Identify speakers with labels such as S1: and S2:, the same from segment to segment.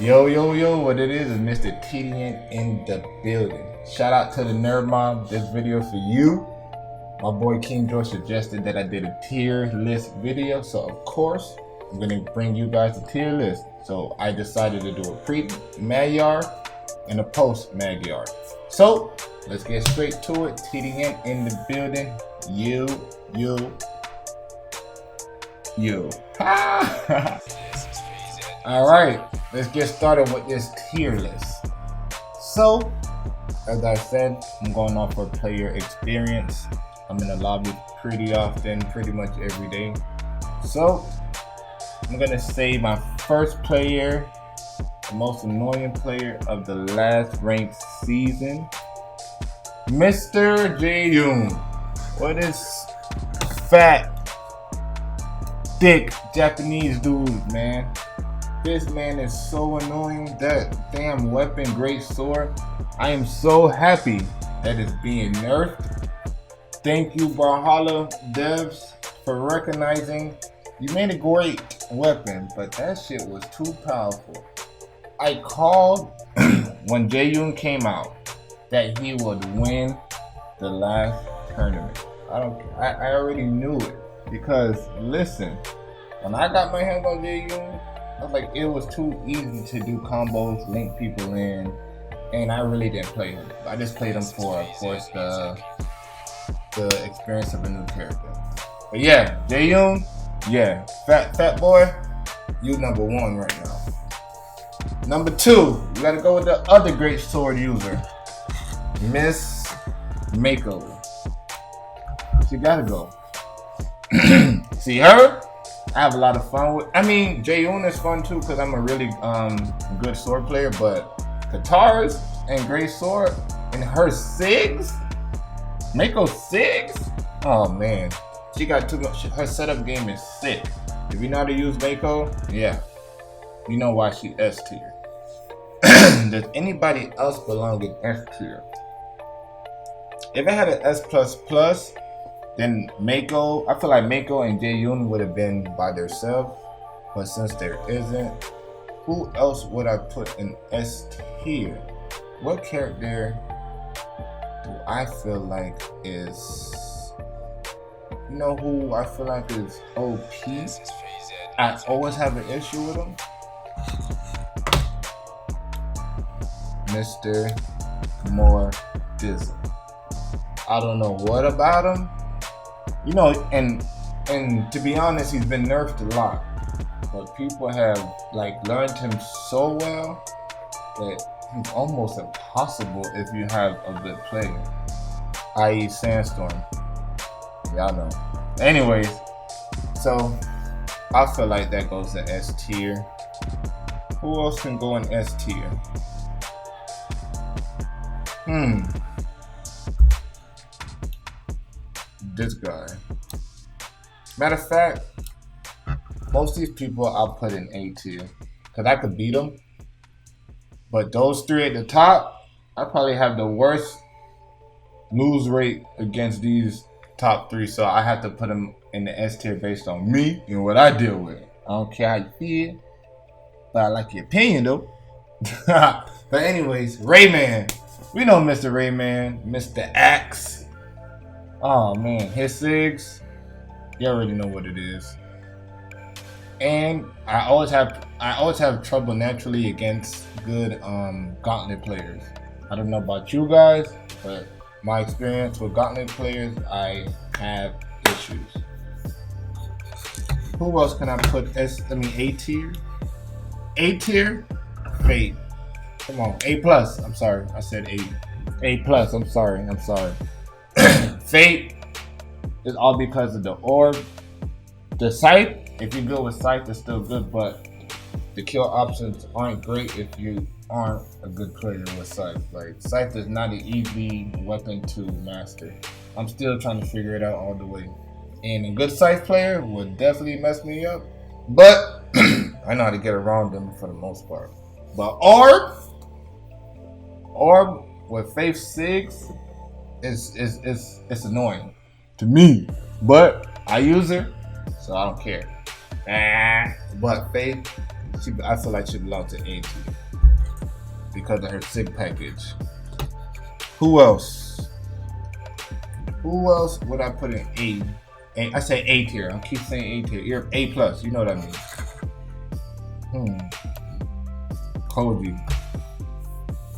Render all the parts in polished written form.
S1: Yo, what it is Mr. TDN in the building. Shout out to the Nerd Mom. This video for you. My boy King George suggested that I did a tier list video, so of course I'm gonna bring you guys a tier list. So I decided to do a pre-Magyar and a post-Magyar. So let's get straight to it. TDN in the building. You. All right, let's get started with this tier list. So, as I said, I'm going off for player experience. I'm in the lobby pretty often, pretty much every day. So, I'm gonna say my first player, the most annoying player of the last ranked season, Mr. Jaeyoon. What is fat, thick Japanese dude, man? This man is so annoying. That damn weapon, great sword. I am so happy that it's being nerfed. Thank you, Brawlhalla devs, for recognizing you made a great weapon, but that shit was too powerful. I called when Jaeyoon came out that he would win the last tournament. I already knew it because listen, when I got my hands on Jaeyoon, I was like, it was too easy to do combos, link people in, and I really didn't play him. I just played him for, of course, the experience of a new character. But yeah, Jaeyoon, yeah, fat boy, you number one right now. Number two, we gotta go with the other great sword user, Miss Mako. She gotta go. See her? I have a lot of fun with. I mean, Jaeyoon is fun too because I'm a really good sword player. But Katara's and great sword and her Sigs, Mako Sigs. Oh man, she got too much. Her setup game is sick. If you know how to use Mako, yeah, you know why she S tier. Does anybody else belong in S tier? If I had an S plus. Then Mako, I feel like Mako and Jaeyoon would have been by themselves, but since there isn't, who else would I put in S tier? What character do I feel like is, you know who I feel like is OP? I always have an issue with him. Mr. Dizzle. I don't know what about him. You know, and to be honest, he's been nerfed a lot, but people have like learned him so well that he's almost impossible if you have a good player, i.e. Sandstorm. Y'all know. Anyways, so I feel like that goes to S tier. Who else can go in S tier? This guy. Matter of fact, most of these people I'll put in A tier because I could beat them. But those three at the top, I probably have the worst lose rate against these top three. So I have to put them in the S tier based on me and what I deal with. I don't care how you feel, but I like your opinion though. But anyways, Rayman. We know Mr. Rayman, Mr. Axe. Oh man, his Sigs, you already know what it is. And I always have trouble naturally against good gauntlet players. I don't know about you guys, but my experience with gauntlet players, I have issues. Who else can I put A tier? A tier? Fate. Come on, A plus. I'm sorry, I said A. A plus, I'm sorry. Fate is all because of the orb. The Scythe, if you go with Scythe, it's still good, but the kill options aren't great if you aren't a good player with Scythe. Like, Scythe is not an easy weapon to master. I'm still trying to figure it out all the way. And a good Scythe player would definitely mess me up, but I know how to get around them for the most part. But Orb with Faith 6, it's annoying to me, but I use her, so I don't care. But Faith, I feel like she belongs to A tier because of her SIG package. Who else? Who else would I put in A? I say A tier. I keep saying A tier. You're A plus. You know what I mean. Koji.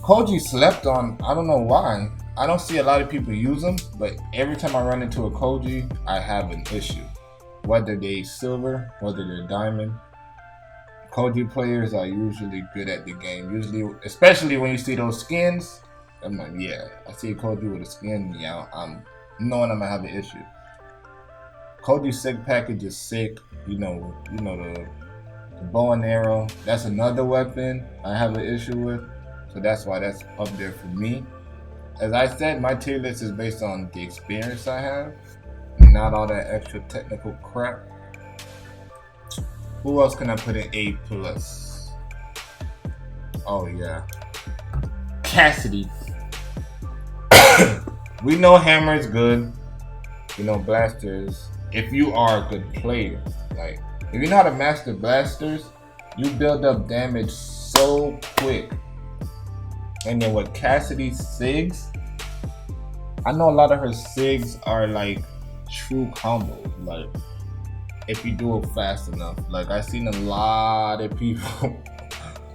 S1: Koji slept on. I don't know why. I don't see a lot of people use them, but every time I run into a Koji, I have an issue. Whether they silver, whether they're diamond. Koji players are usually good at the game. Usually, especially when you see those skins. I'm like, yeah, I see a Koji with a skin. Yeah, I'm knowing I'm gonna have an issue. Koji SIG package is sick. You know the bow and arrow. That's another weapon I have an issue with. So that's why that's up there for me. As I said, my tier list is based on the experience I have, not all that extra technical crap. Who else can I put in A plus? Oh yeah, Cassidy. We know hammer is good. You know blasters. If you are a good player, like if you know how to master blasters, you build up damage so quick. And then with Cassidy's SIGs, I know a lot of her SIGs are like true combos. Like if you do it fast enough. Like I've seen a lot of people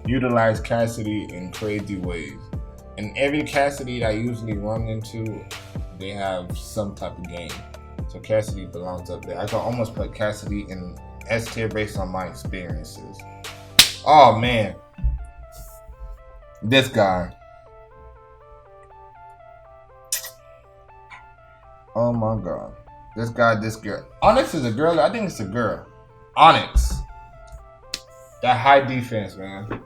S1: utilize Cassidy in crazy ways. And every Cassidy that I usually run into, they have some type of game. So Cassidy belongs up there. I can almost put Cassidy in S tier based on my experiences. Oh man. This guy. Oh my god. This guy, this girl. Onyx is a girl? I think it's a girl. Onyx. That high defense, man.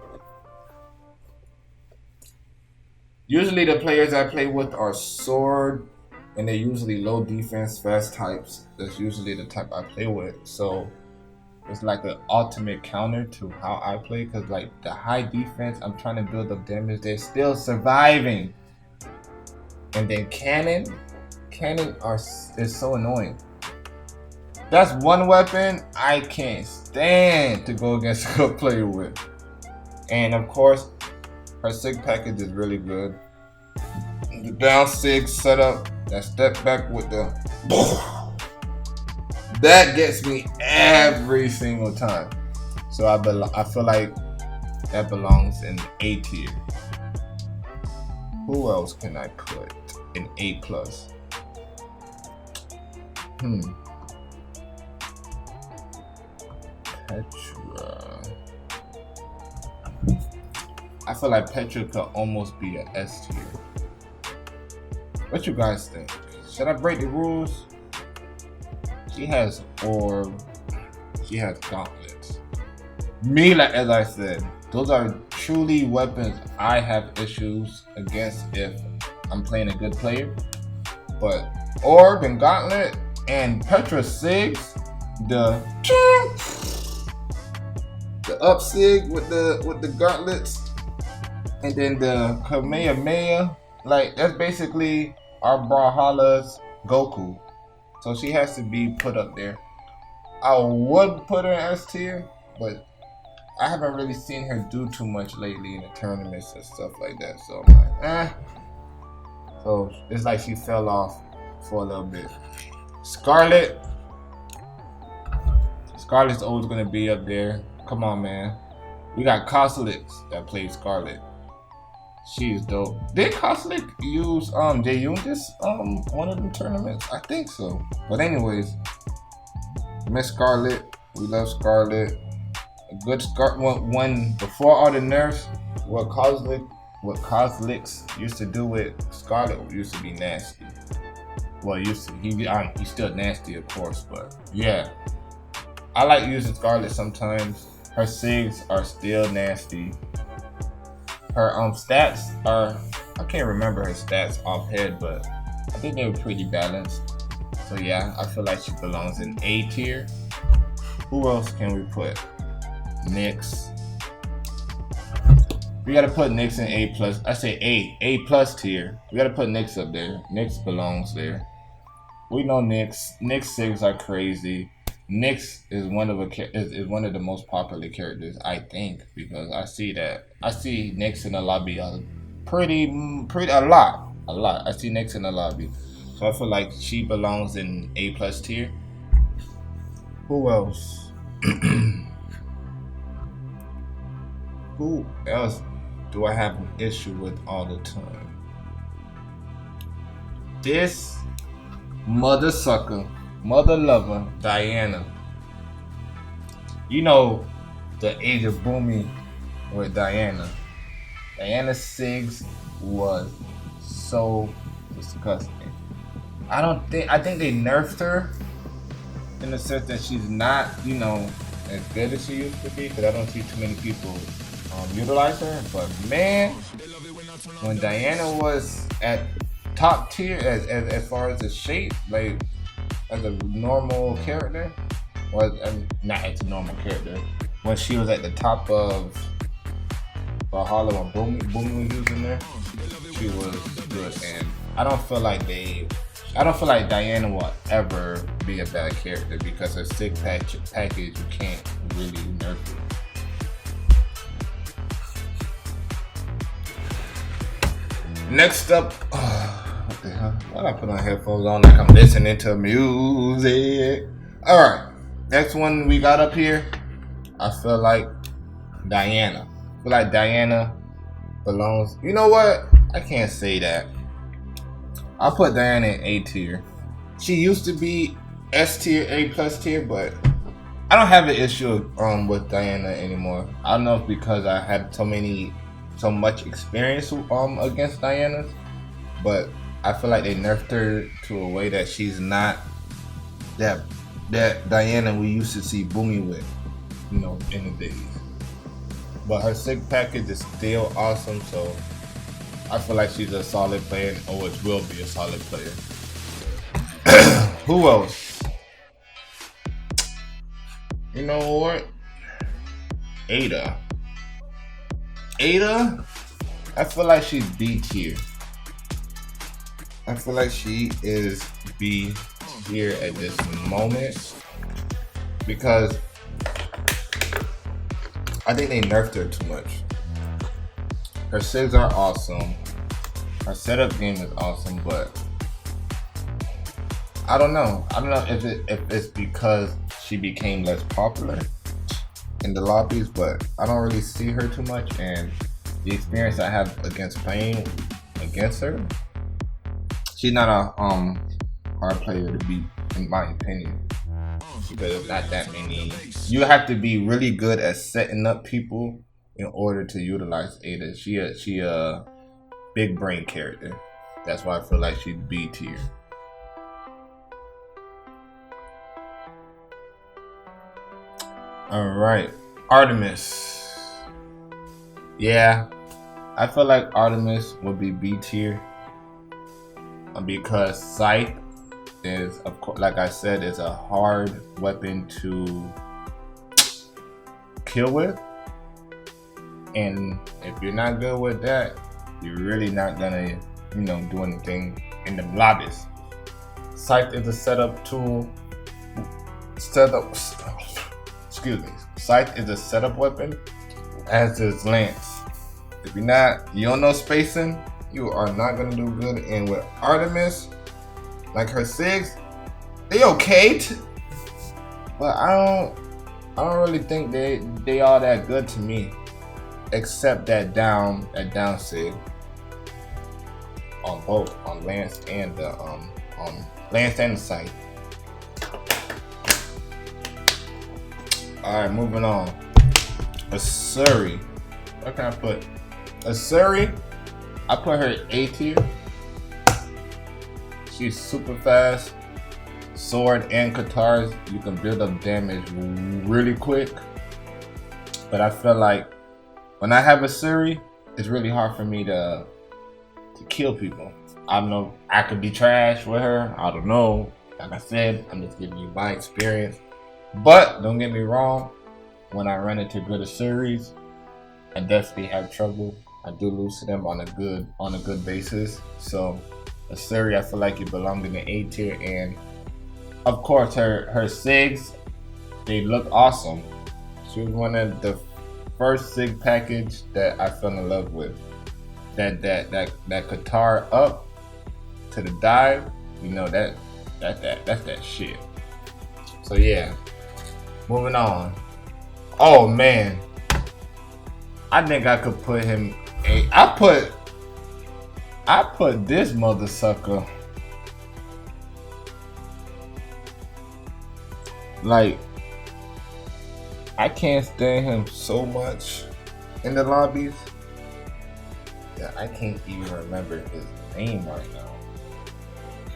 S1: Usually the players I play with are sword, and they're usually low defense, fast types. That's usually the type I play with. So it's like an ultimate counter to how I play, because like the high defense, I'm trying to build up damage. They're still surviving. And then cannon is so annoying. That's one weapon I can't stand to go against a good player with. And of course, her SIG package is really good. The down SIG setup, that step back with the that gets me every single time. So I feel like that belongs in A tier. Who else can I put in A plus? Petra. I feel like Petra could almost be an S tier. What you guys think? Should I break the rules? She has orb. She has gauntlets. Me, like as I said, those are truly weapons I have issues against if I'm playing a good player. But orb and gauntlet and Petra SIGs, the up SIG with the gauntlets, and then the Kamehameha, like that's basically our Brawlhalla's Goku. So she has to be put up there. I would put her in S tier, but I haven't really seen her do too much lately in the tournaments and stuff like that. So I'm like, eh. So it's like she fell off for a little bit. Scarlet. Scarlet's always gonna be up there. Come on, man. We got Coslick that plays Scarlet. She's dope. Did Coslick use Jayun this one of them tournaments? I think so. But anyways, Miss Scarlet. We love Scarlet. A good one before all the nerfs. What Coslicks used to do with Scarlet used to be nasty. Well, he's still nasty, of course, but yeah. I like using Scarlet sometimes. Her SIGs are still nasty. Her stats are, I can't remember her stats offhand, but I think they were pretty balanced. So yeah, I feel like she belongs in A tier. Who else can we put? Nyx. We gotta put Nyx in A plus. I say A plus tier. We gotta put Nyx up there. Nyx belongs there. We know Nyx. Nyx SIGs are crazy. Nyx is one of the most popular characters, I think, because I see Nyx in the lobby pretty a lot. I see Nyx in the lobby, so I feel like she belongs in A+ tier. Who else? Who else do I have an issue with all the time? This mother sucker, mother lover, Diana. You know the age of booming with Diana. Diana Sigs was so disgusting. I think they nerfed her in the sense that she's not, as good as she used to be, because I don't see too many people utilize her. But man, when Diana was at top tier as far as the shape, like as a normal character, not as a normal character, when she was at the top of Brawlhalla when Boomy was using there, she was good. And I don't feel like Diana will ever be a bad character because her sick package you can't really nerf it. Next up, what the hell? Why did I put on headphones on like I'm listening to music? Alright, next one we got up here, I feel like Diana. I feel like Diana belongs. You know what? I can't say that. I'll put Diana in A tier. She used to be S tier, A+ tier, but I don't have an issue with Diana anymore. I don't know if because I had so much experience against Diana, but I feel like they nerfed her to a way that she's not that Diana we used to see Boomy with, in the days. But her sick package is still awesome, so I feel like she's a solid player and always will be a solid player. Who else? You know what? Ada, I feel like she's B tier. I feel like she is B tier at this moment because I think they nerfed her too much. Her cigs are awesome. Her setup game is awesome, but I don't know. I don't know if it's because she became less popular in the lobbies, but I don't really see her too much, and the experience I have against playing against her, she's not a hard player to beat, in my opinion. Because there's not that many. You have to be really good at setting up people in order to utilize Ada. She a big brain character. That's why I feel like she's B tier. Alright, Artemis. Yeah, I feel like Artemis would be B tier because Scythe is, of course, like I said, is a hard weapon to kill with, and if you're not good with that, you're really not gonna, do anything in the lobbies. Scythe is a setup tool. Scythe is a setup weapon, as is Lance. If you don't know spacing, you are not gonna do good. And with Artemis, like her sigs, they okay, but I don't really think they all that good to me, except that down sig on both, on Lance and the Scythe. All right, moving on. Asuri. What can I put? Asuri. I put her A tier. She's super fast. Sword and katars, you can build up damage really quick. But I feel like when I have Asuri, it's really hard for me to kill people. I don't know. I could be trash with her. I don't know. Like I said, I'm just giving you my experience. But don't get me wrong, when I run into good Asuris, I definitely have trouble. I do lose to them on a good basis. So Asuri, I feel like you belong in the A tier, and of course her sigs they look awesome. She was one of the first SIG package that I fell in love with. That Qatar up to the dive, you know that's that shit. So yeah, moving on. Oh man, I think I could put him. I put this mother sucker like I can't stand him so much in the lobbies that I can't even remember his name right now.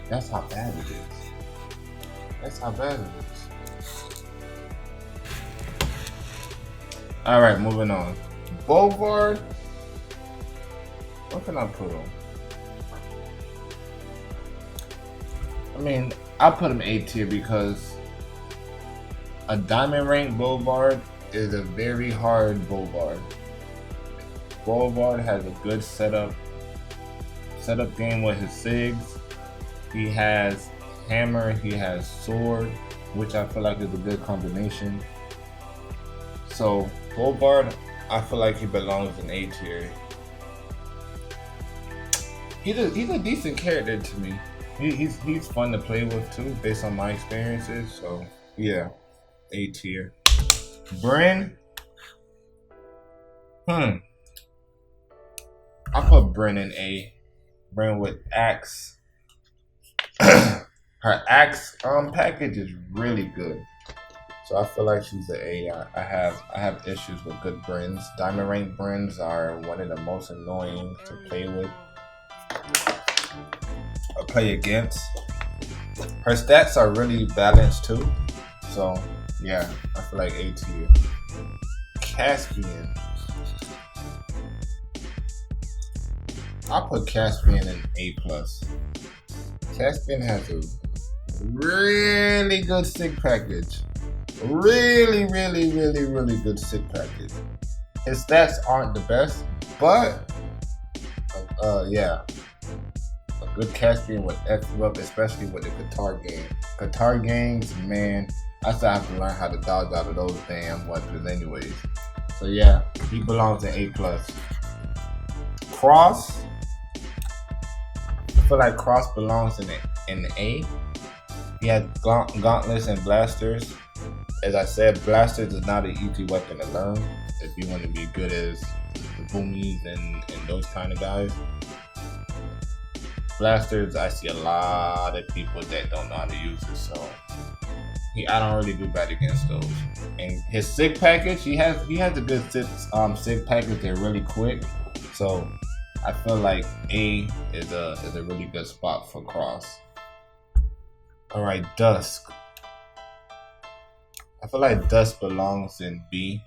S1: That's how bad it is. That's how bad it is. Alright, moving on. Bovard. What can I put on? I mean, I put him A tier because a diamond rank Bovard is a very hard Bovard. Bovard has a good setup game with his SIGs. He has hammer, he has sword, which I feel like is a good combination. So Bovard, I feel like he belongs in A tier. He's a decent character to me. He's fun to play with too, based on my experiences. So yeah, A tier. Bryn. I put Bryn in A. Bryn with axe. Her axe package is really good. So I feel like she's an A. I have issues with good Bryns. Diamond rank Bryns are one of the most annoying to play with or play against. Her stats are really balanced too. So yeah, I feel like A tier. Caspian. I'll put Caspian in A+. Caspian has a really good SIG package. Really good SIG package. His stats aren't the best, but yeah, a good Caspian would F you up, especially with the Qatar game. Qatar games, man, I still have to learn how to dodge out of those damn weapons anyways. So yeah, he belongs in A+. Cross, I feel like Cross belongs in the A. He has gauntlets and blasters. As I said, blasters is not an easy weapon to learn if you want to be good as the boomies and those kind of guys. Blasters, I see a lot of people that don't know how to use it, so I don't really do bad against those. And his SIG package, he has a good SIG package. They're really quick, so I feel like A is a really good spot for Cross. All right, Dusk. I feel like Dusk belongs in B.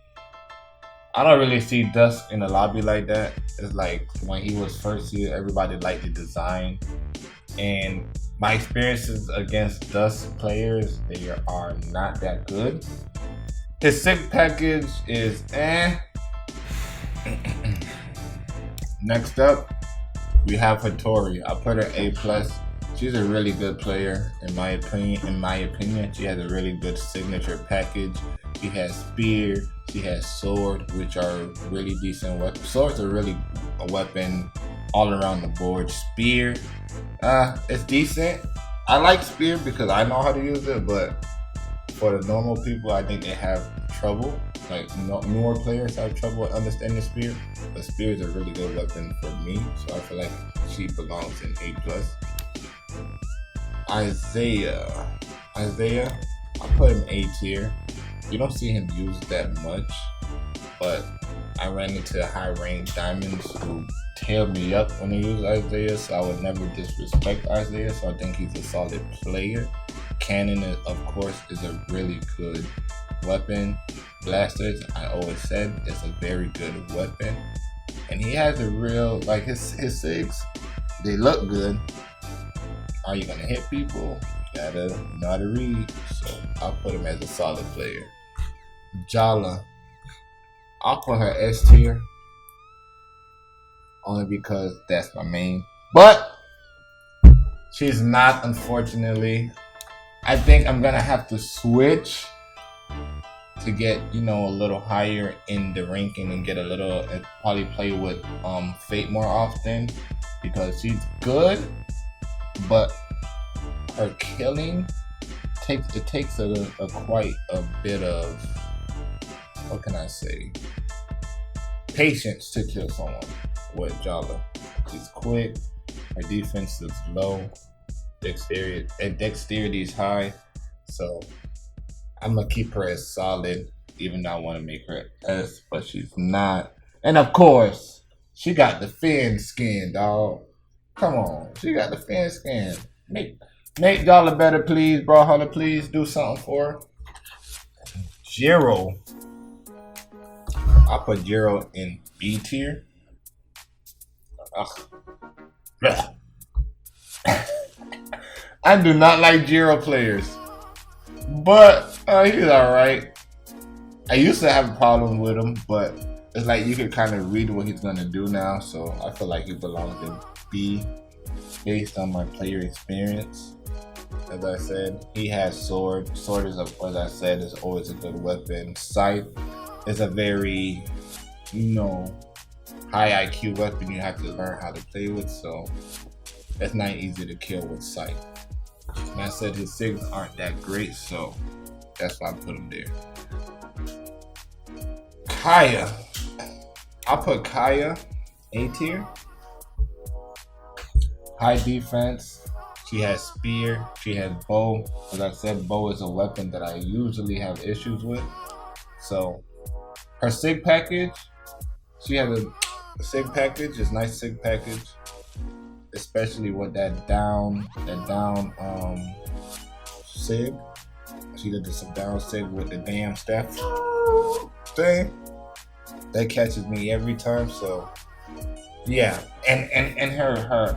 S1: I don't really see Dusk in the lobby like that. It's like when he was first here, everybody liked the design. And my experiences against Dusk players, they are not that good. His SIG package is eh. Next up, we have Hattori. I put her A+. She's a really good player, in my opinion. She has a really good signature package. She has spear, she has sword, which are really decent weapons. Swords are really a weapon all around the board. Spear, it's decent. I like spear because I know how to use it, but for the normal people, I think they have trouble. Like newer players have trouble understanding spear, but spear is a really good weapon for me. So I feel like she belongs in A+. Isaiah, I put him A tier. You don't see him used that much, but I ran into high range diamonds who tailed me up when they use Isaiah, so I would never disrespect Isaiah, so I think he's a solid player. Cannon, of course, is a really good weapon. Blasters, I always said, is a very good weapon. And he has a real, like his SIGs, they look good. Are you gonna hit people? You gotta know how to read. So I'll put him as a solid player. Jala, I'll put her S tier. Only because that's my main. But she's not, unfortunately. I think I'm gonna have to switch to get, you know, a little higher in the ranking and get a little, and probably play with Fate more often, because she's good, but her killing takes a quite a bit of, what can I say, patience to kill someone with Brawlhalla. She's quick, her defense is low, dexterity is high, so I'm gonna keep her as solid, even though I want to make her S, but she's not. And of course, she got the fin skin, dog. Come on, she got the fin skin. Make Brawlhalla better, please. Brawlhalla, please do something for her. Jiro. I put Jiro in B tier. Ugh. I do not like Jiro players, but he's alright. I used to have a problem with him, but it's like you can kind of read what he's gonna do now, so I feel like he belongs in B based on my player experience. As I said, he has sword. Sword is, as I said, is always a good weapon. Scythe is a very, you know, high IQ weapon you have to learn how to play with, so it's not easy to kill with Scythe. And I said his sigs aren't that great, so that's why I put him there. Kaya. I put Kaya A tier. High defense. She has spear. She has bow. As I said, bow is a weapon that I usually have issues with. So her sig package, she has a sig package. It's nice sig package, especially with that down sig. She did some down sig with the damn staff thing. That catches me every time. So yeah, and her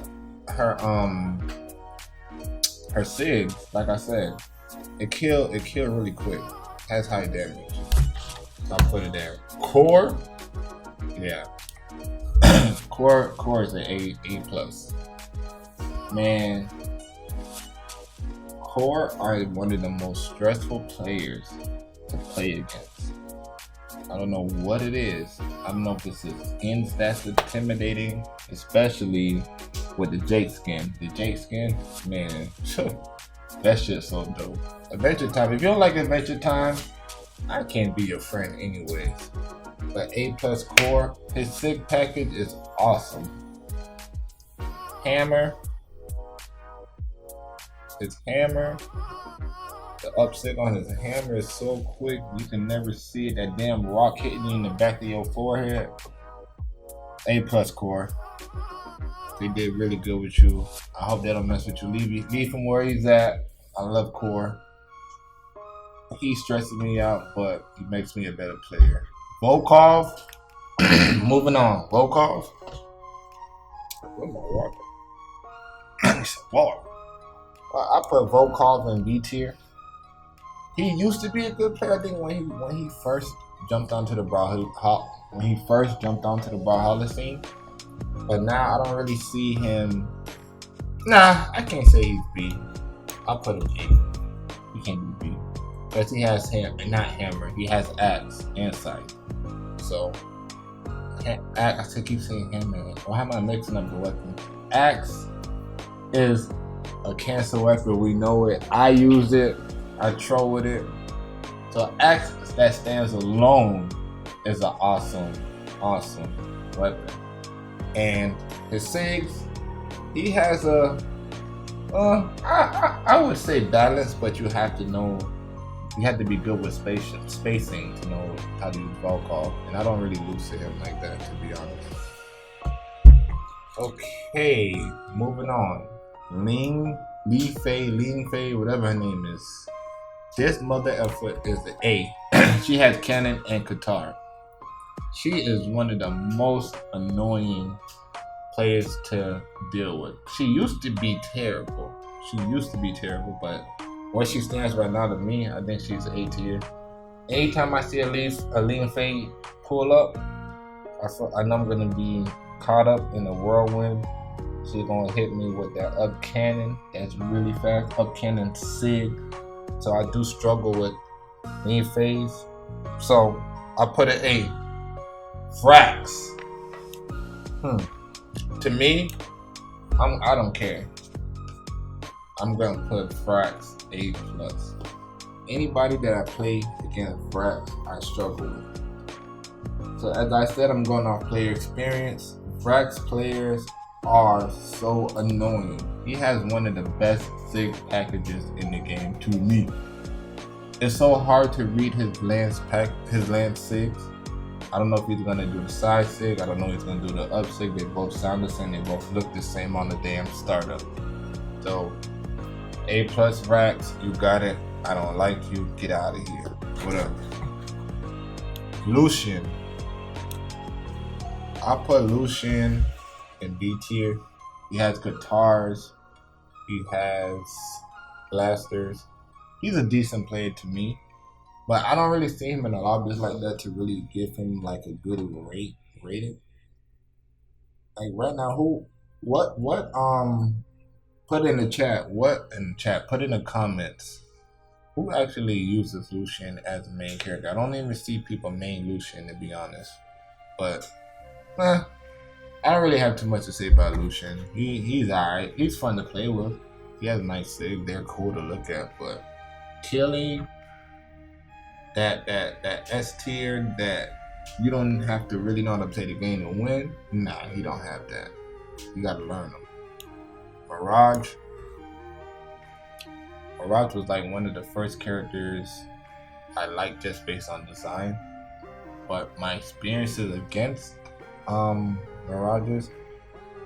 S1: sig, like I said, it kill really quick. Has high damage. So I'll put it there. Core, yeah. Core is an A plus. Man, Core are one of the most stressful players to play against. I don't know what it is. I don't know if it's his skins that's intimidating, especially with the Jake skin. The Jake skin, man, that shit's so dope. Adventure Time. If you don't like Adventure Time, I can't be your friend anyways. But A plus Core, his sig package is awesome. Hammer. His hammer, the upsig on his hammer is so quick, you can never see it. That damn rock hitting you in the back of your forehead. A plus Core. They did really good with you. I hope they don't mess with you. Leave him where he's at. I love Core. He stresses me out, but he makes me a better player. Volkov. Moving on. Volkov. Where's my water? I need some water. I put Volkov in B tier. He used to be a good player. I think when he first jumped onto the Brawlhalla scene, but now I don't really see him. Nah, I can't say he's B. I'll put him A. He can't be B because he has hammer. He has axe and scythe. So I keep saying hammer. Why am I mixing up the weapon? Axe is a cancer weapon. We know it. I use it. I troll with it. So axe that stands alone is an awesome weapon. And his sigs, he has a I would say balance, but you have to be good with spacing to know how to use Volkov. And I don't really lose to him like that, to be honest. Okay, moving on. Ling Fei, whatever her name is. This mother effer is the A. She has cannon and Qatar. She is one of the most annoying players to deal with. She used to be terrible, but where she stands right now to me, I think she's A tier. Anytime I see a Ling Fei pull up, I know I'm gonna be caught up in a whirlwind. She's gonna hit me with that up cannon that's really fast, up cannon sig. So I do struggle with Ling Fei's So I put an A. Frax. To me, I don't care. I'm gonna put Frax A+. Anybody that I play against Frax, I struggle with. So as I said, I'm going off player experience. Frax players are so annoying. He has one of the best SIG packages in the game to me. It's so hard to read his lance SIGs. I don't know if he's gonna do the side SIG. I don't know if he's gonna do the up SIG. They both sound the same. They both look the same on the damn startup. So A+ Frax, you got it. I don't like you. Get out of here. Whatever. Lucian. I put Lucian in B tier. He has guitars. He has blasters. He's a decent player to me, but I don't really see him in a lobbies like that to really give him like a good rating. Like right now, put in the chat, put in the comments, who actually uses Lucian as a main character? I don't even see people main Lucian, to be honest. But I don't really have too much to say about Lucian. He's alright. He's fun to play with. He has a nice SIG. They're cool to look at, but killing that S tier that you don't have to really know how to play the game to win. Nah, he don't have that. You gotta learn him. Mirage was like one of the first characters I liked just based on design. But my experiences against Mirages,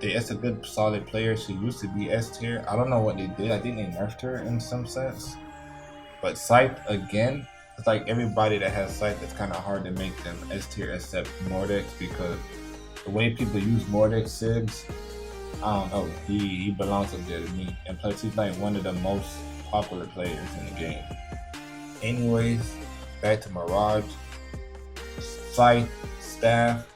S1: it's a good solid player. She used to be S tier. I don't know what they did. I think they nerfed her in some sense. But Scythe again, it's like everybody that has Scythe, it's kind of hard to make them S tier except Mordex, because the way people use Mordex SIGs, I don't know, he belongs up there to me. And plus he's like one of the most popular players in the game. Anyways, back to Mirage. Scythe, Staff,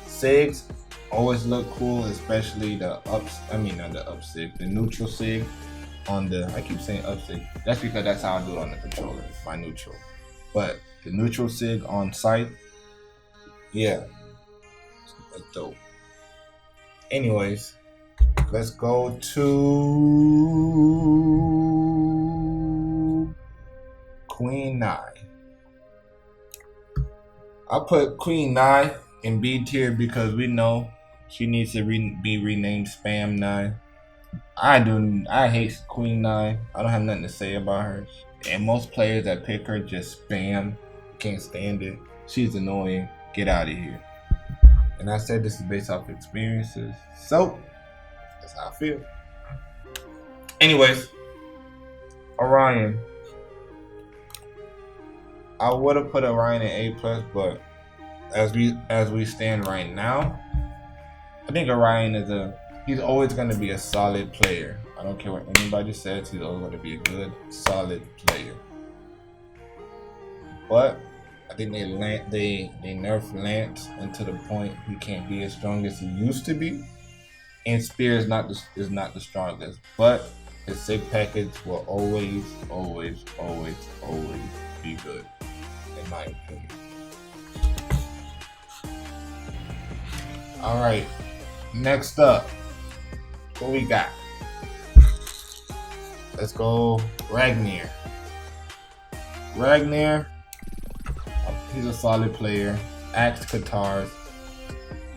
S1: SIGs always look cool, especially the the neutral SIG on the, I keep saying up SIG. That's because that's how I do it on the controller, my neutral. But the neutral SIG on Scythe, yeah, it's dope. Anyways, let's go to Queen Nai. I put Queen Nai in B tier because we know she needs to be renamed Spam Nai. I hate Queen Nai. I don't have nothing to say about her. And most players that pick her just spam. Can't stand it. She's annoying. Get out of here. And I said this is based off experiences. So, that's how I feel. Anyways, Orion. I would have put Orion in A+, but as we stand right now, I think Orion he's always going to be a solid player. I don't care what anybody says, he's always going to be a good, solid player. But I think they nerfed Lance into the point he can't be as strong as he used to be. And Spear is not the strongest, but his SIG package will always be good, in my opinion. Alright, next up, what we got? Let's go Ragnar. He's a solid player. Axe guitars.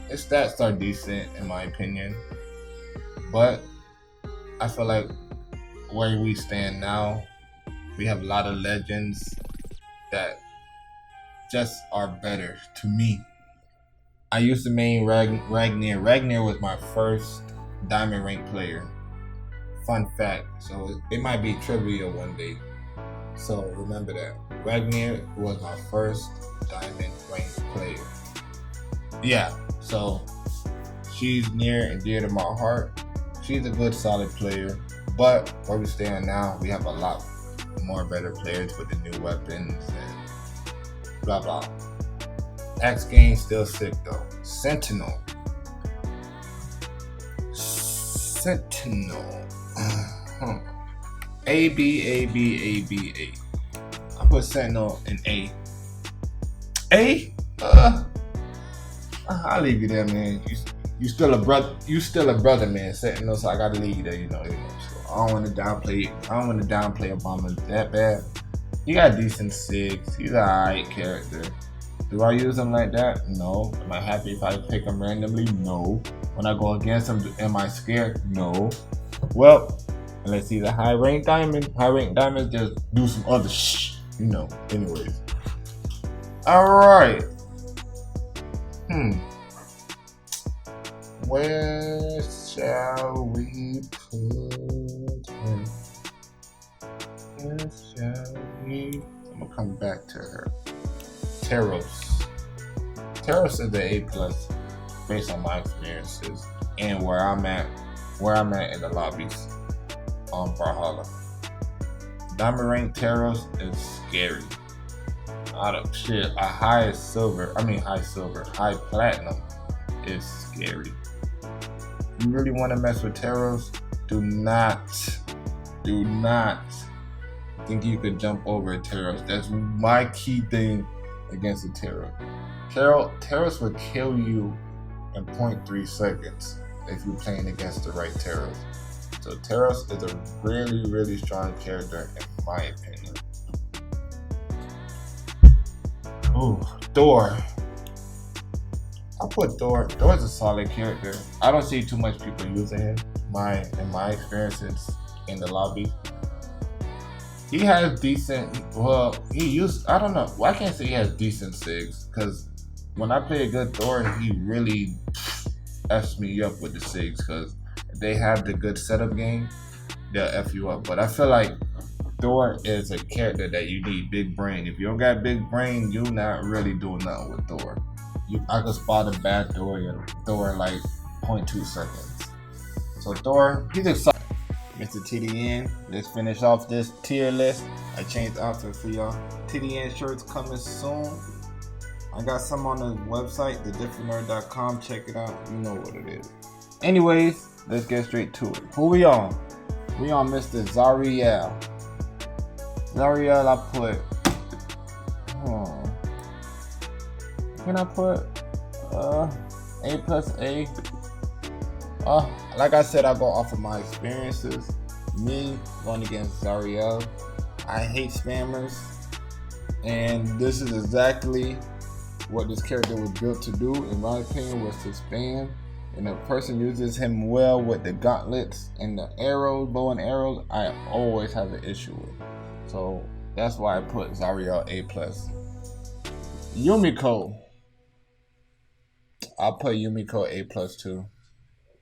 S1: His stats are decent in my opinion. But I feel like where we stand now, we have a lot of legends that just are better to me. I used to main Ragnar. Ragnar was my first diamond rank player. Fun fact. So it might be trivia one day. So remember that. Ragnar was my first diamond rank player. Yeah, so she's near and dear to my heart. She's a good solid player. But where we stand now, we have a lot more better players with the new weapons and blah blah. Axe game still sick though. Sentinel. A. I put Sentinel in A. A? I'll leave you there, man. You still a brother. You still a brother, man. So I gotta leave you there. You know. So I don't want to downplay. Obama that bad. He got decent SIGs. He's an alright character. Do I use him like that? No. Am I happy if I pick him randomly? No. When I go against him, am I scared? No. Well, let's see the high rank diamond. High rank diamonds just do some other anyways. Alright. Where shall we put her? Where shall we? I'm gonna come back to her. Teros. Teros is the A+ based on my experiences and where I'm at in the lobbies on Brawlhalla. Diamond rank Teros is scary. High platinum is scary. You really want to mess with Teros? Do not think you could jump over a Teros. That's my key thing against a Teros. Teros will kill you in 0.3 seconds if you're playing against the right Teros. So Teros is a really, really strong character in my opinion. Ooh, Thor. I'll put Thor. Thor's a solid character. I don't see too much people using him. In my experiences in the lobby, he has decent. I don't know. Well, I can't say he has decent SIGs because when I play a good Thor, he really f's me up with the SIGs because if they have the good setup game, they'll f you up. But I feel like Thor is a character that you need big brain. If you don't got big brain, you're not really doing nothing with Thor. I could spot a bad Thor in like 0.2 seconds. So Thor, he's excited. Mr. TDN, let's finish off this tier list. I changed the outfit for y'all. TDN shirts coming soon. I got some on the website, thedifferentnerd.com. Check it out. You know what it is. Anyways, let's get straight to it. Who we on? We on Mr. Zariel. Zariel, I put. Can I put A+? Like I said, I go off of my experiences. Me going against Zariel. I hate spammers, and this is exactly what this character was built to do. In my opinion, was to spam. And if a person uses him well with the gauntlets and the arrows, bow and arrows, I always have an issue with. So that's why I put Zariel A+. Yumiko. I'll put Yumiko A+ too.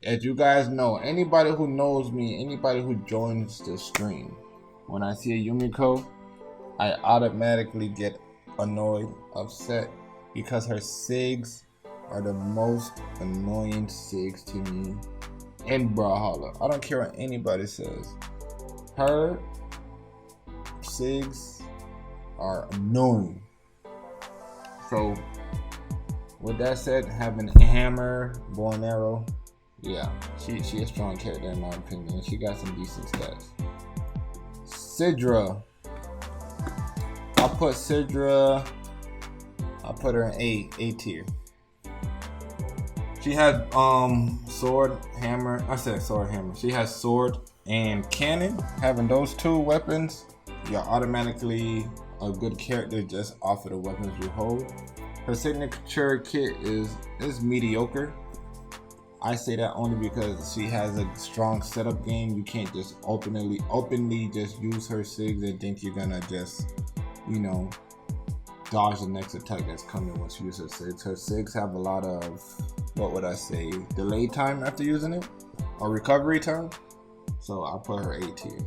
S1: As you guys know, anybody who knows me, anybody who joins the stream, when I see a Yumiko, I automatically get annoyed, upset, because her SIGs are the most annoying SIGs to me in Brawlhalla. I don't care what anybody says. Her SIGs are annoying. So, with that said, having a hammer, bow and arrow, yeah, she a strong character in my opinion. She got some decent stats. Sidra. I'll put her in A tier. She has sword, hammer. I said sword, hammer. She has sword and cannon. Having those two weapons, you're automatically a good character just off of the weapons you hold. Her signature kit is mediocre. I say that only because she has a strong setup game. You can't just openly just use her SIGs and think you're gonna just, dodge the next attack that's coming once you use her SIGs. Her SIGs have a lot of, delay time after using it, or recovery time. So I'll put her A tier.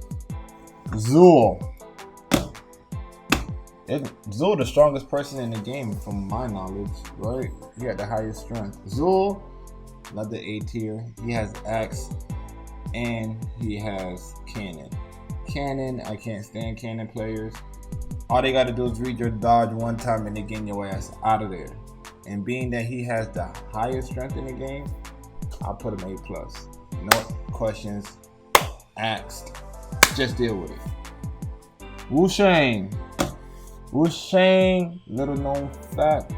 S1: Zul. Zul the strongest person in the game from my knowledge, right? He had the highest strength. Zul, another A tier. He has axe and he has cannon. Cannon, I can't stand cannon players. All they gotta do is read your dodge one time and they get your ass out of there. And being that he has the highest strength in the game, I'll put him A+. No questions asked. Just deal with it. Wu Shang. Wu Shang, little known fact.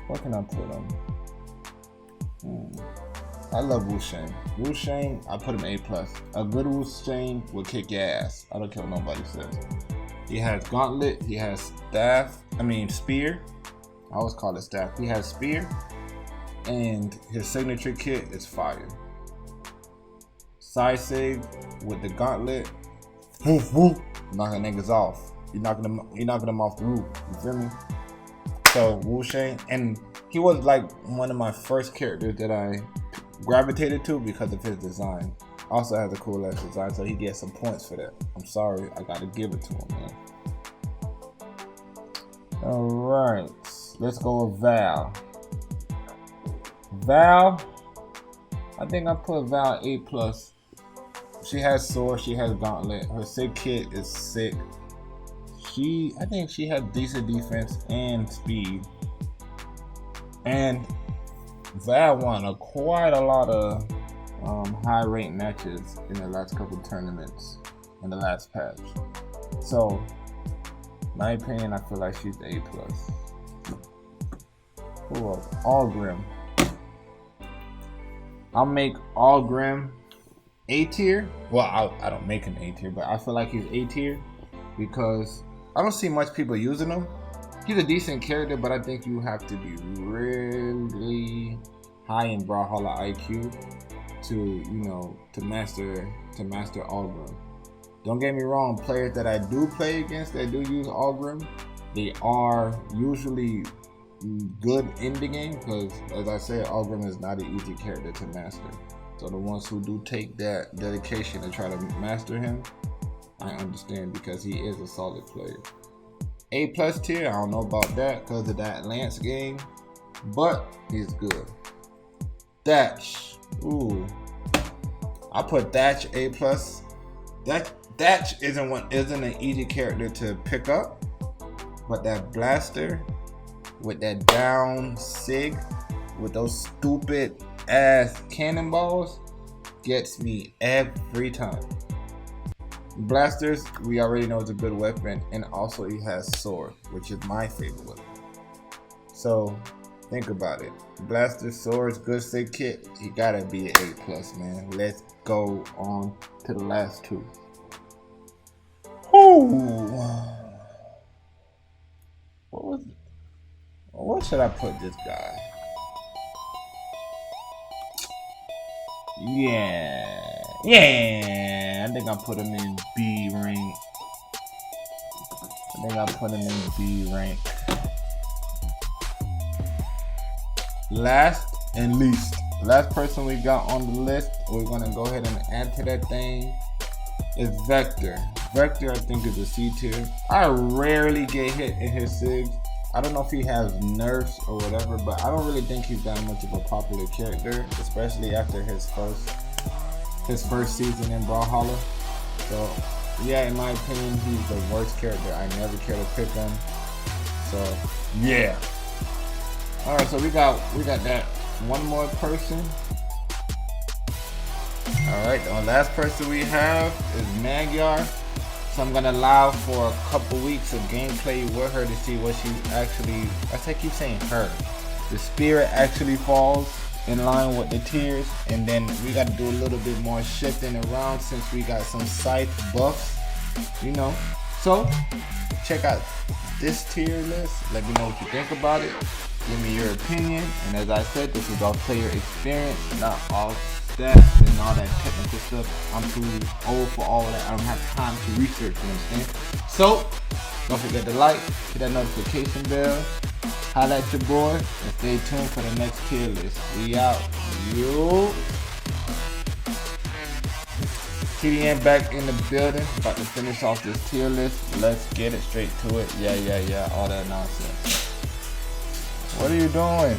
S1: What can I put him? I love Wu Shang. Wu Shang, I put him A+. A good Wu Shang will kick your ass. I don't care what nobody says. He has gauntlet, he has spear. I always call it staff. He has spear, and his signature kit is fire. Side sig with the gauntlet. Woof woof. Knocking niggas off. You're knocking them off the roof. You feel me? So Wu Shang, and he was like one of my first characters that I gravitated to because of his design. Also has a cool ass design, so he gets some points for that. I'm sorry, I gotta give it to him, man. Alright, let's go with Val. Val, I think I put Val A+. She has sword, she has gauntlet. Her sig kit is sick. I think she has decent defense and speed. And Val won quite a lot of high rank matches in the last couple tournaments in the last patch. So, my opinion, I feel like she's A+. Who else? Allgrim. I'll make Allgrim A tier. Well, I don't make him A tier, but I feel like he's A tier because I don't see much people using him. He's a decent character, but I think you have to be really high in Brawlhalla IQ to master Allgrim. Don't get me wrong, players that I do play against that do use Allgrim, they are usually good in the game because, as I said, Allgrim is not an easy character to master. So the ones who do take that dedication to try to master him, I understand because he is a solid player. A+ tier, I don't know about that because of that Lance game, but he's good. Thatch, ooh, I put Thatch A+. Thatch isn't an easy character to pick up, but that blaster with that down sig with those stupid ass cannonballs gets me every time. Blasters, we already know is a good weapon, and also he has sword, which is my favorite weapon. So think about it. Blaster, swords, good sig kit, he gotta be an A+, man. Let's go on to the last two. Ooh. What should I put this guy? Yeah, I think I put him in B rank. Last and least, last person we got on the list, we're gonna go ahead and add to that thing, is Vector. Vector, I think, is a C tier. I rarely get hit in his SIGs. I don't know if he has nerfs or whatever, but I don't really think he's that much of a popular character, especially after his first season in Brawlhalla. So yeah, in my opinion, he's the worst character. I never care to pick him. So yeah. All right, so we got that one more person. All right, the last person we have is Magyar. So I'm gonna allow for a couple weeks of gameplay with her to see what she actually, I keep saying her, the spirit actually falls in line with the tiers, and then we got to do a little bit more shifting around since we got some scythe buffs, So check out this tier list. Let me know what you think about it. Give me your opinion. And as I said, this is all player experience, not all stats and all that technical stuff. I'm too old for all that. I don't have time to research, you understand? So don't forget to like, hit that notification bell, holla at your boy, and stay tuned for the next tier list. We out. Yo. TDN back in the building. About to finish off this tier list. Let's get it straight to it. Yeah. All that nonsense. What are you doing?